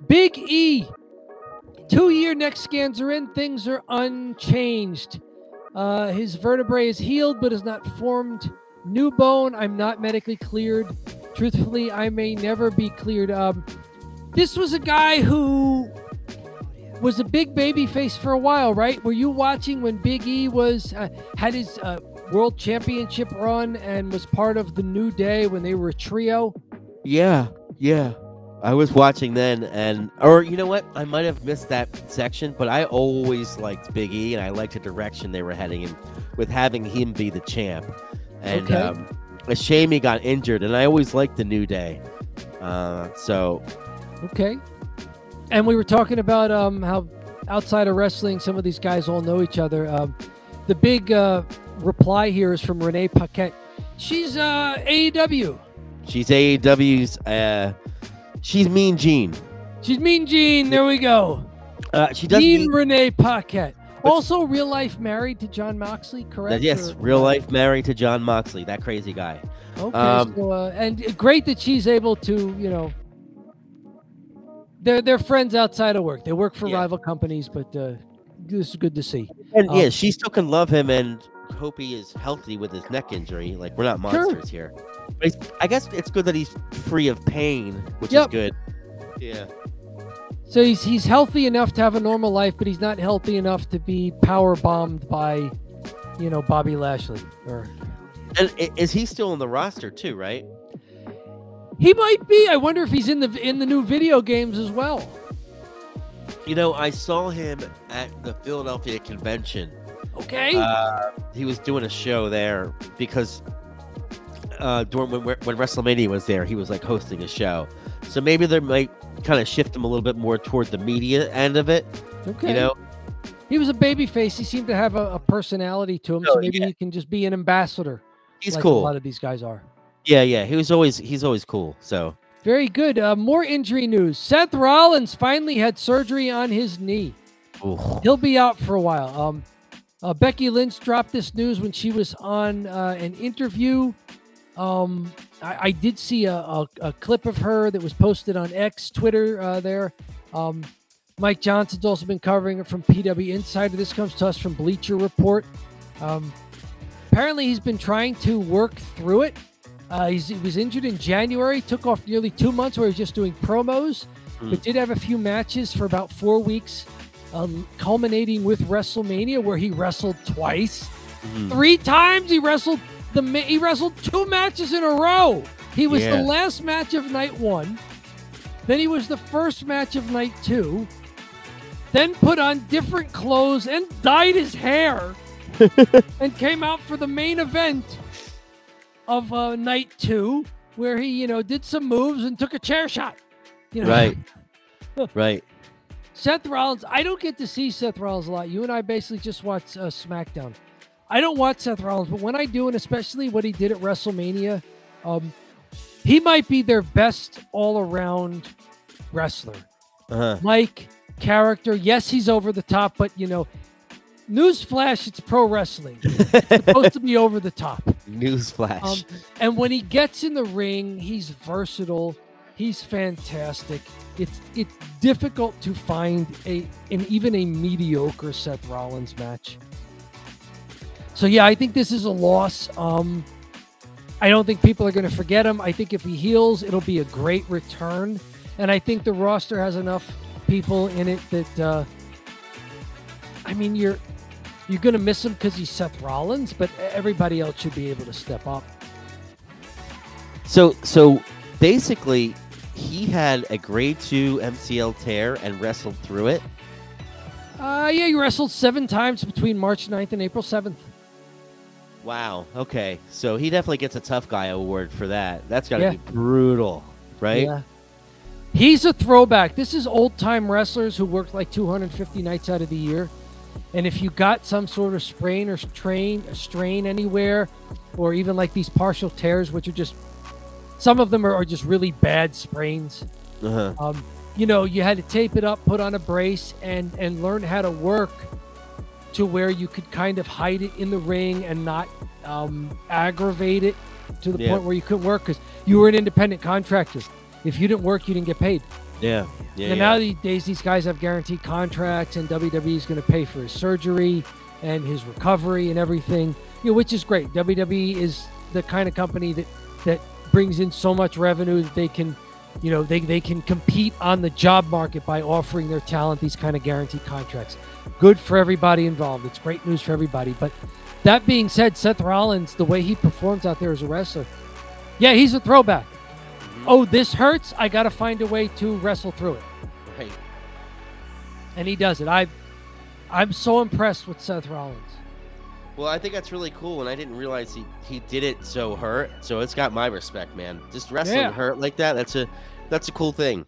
Big E. 2-year neck scans are in. Things are unchanged. His vertebrae is healed but has not formed new bone. I'm not medically cleared. Truthfully, I may never be cleared. This was a guy who was a big baby face for a while, right? Were you watching when Big E was had his world championship run and was part of the New Day when they were a trio? Yeah. I was watching then, or you know what? I might have missed that section, but I always liked Big E, and I liked the direction they were heading in with having him be the champ. And a shame he got injured, and I always liked the New Day. Okay. And we were talking about how outside of wrestling, some of these guys all know each other. The big reply here is from Renee Paquette. She's AEW. She's AEW's. She's Mean Gene. She's Mean Gene. There we go. She does Mean Renee Paquette. Also, real life married to John Moxley, correct? Yes, real life married to John Moxley, that crazy guy. Okay, and great that she's able to, they're friends outside of work. They work for rival companies, but this is good to see. And she still can love him and hope he is healthy with his neck injury. Like, we're not monsters here. But I guess it's good that he's free of pain, which is good. Yeah. So he's healthy enough to have a normal life, but he's not healthy enough to be power bombed by, Bobby Lashley. And is he still on the roster too? Right? He might be. I wonder if he's in the new video games as well. I saw him at the Philadelphia convention. Okay. He was doing a show there because during when WrestleMania was there, he was like hosting a show. So maybe they might kind of shift him a little bit more toward the media end of it. Okay. He was a baby face. He seemed to have a personality to him, so maybe he can just be an ambassador. He's cool. A lot of these guys are. Yeah. He's always cool. So very good. More injury news. Seth Rollins finally had surgery on his knee. Ooh. He'll be out for a while. Becky Lynch dropped this news when she was on an interview. I did see a clip of her that was posted on X, Twitter there. Mike Johnson's also been covering it from PW Insider. This comes to us from Bleacher Report. Apparently, he's been trying to work through it. He was injured in January, took off nearly 2 months where he was just doing promos, but did have a few matches for about 4 weeks, culminating with WrestleMania, where he wrestled twice. 3 times he wrestled. He wrestled 2 matches in a row. He was the last match of night 1. Then he was the first match of night 2. Then put on different clothes and dyed his hair and came out for the main event of night 2, where he, did some moves and took a chair shot. Right. Right. Seth Rollins, I don't get to see Seth Rollins a lot. You and I basically just watch SmackDown. I don't watch Seth Rollins, but when I do, and especially what he did at WrestleMania, he might be their best all-around wrestler. Mike, character, yes, he's over the top, but, newsflash, it's pro wrestling. It's supposed to be over the top. Newsflash. And when he gets in the ring, he's versatile. He's fantastic. It's difficult to find even a mediocre Seth Rollins match. So, yeah, I think this is a loss. I don't think people are going to forget him. I think if he heals, it'll be a great return. And I think the roster has enough people in it that, you're going to miss him because he's Seth Rollins, but everybody else should be able to step up. So basically, he had a grade 2 MCL tear and wrestled through it? He wrestled 7 times between March 9th and April 7th. Wow. Okay. So he definitely gets a tough guy award for that. That's got to be brutal, right? Yeah. He's a throwback. This is old-time wrestlers who worked like 250 nights out of the year. And if you got some sort of sprain or strain anywhere, or even like these partial tears, which are just, some of them are just really bad sprains. You had to tape it up, put on a brace, and learn how to work to where you could kind of hide it in the ring and not aggravate it to the point where you couldn't work, because you were an independent contractor. If you didn't work, you didn't get paid. Yeah. Yeah. And Yeah. nowadays, these guys have guaranteed contracts, and WWE is going to pay for his surgery and his recovery and everything, which is great. WWE is the kind of company that brings in so much revenue that they can, they can compete on the job market by offering their talent these kind of guaranteed contracts. Good for everybody involved. It's great news for everybody. But that being said, Seth Rollins, the way he performs out there as a wrestler, yeah, he's a throwback. Oh, this hurts. I got to find a way to wrestle through it. Right. And he does it. I'm so impressed with Seth Rollins. Well, I think that's really cool, and I didn't realize he did it so hurt. So it's got my respect, man. Just wrestling hurt like that, that's a cool thing.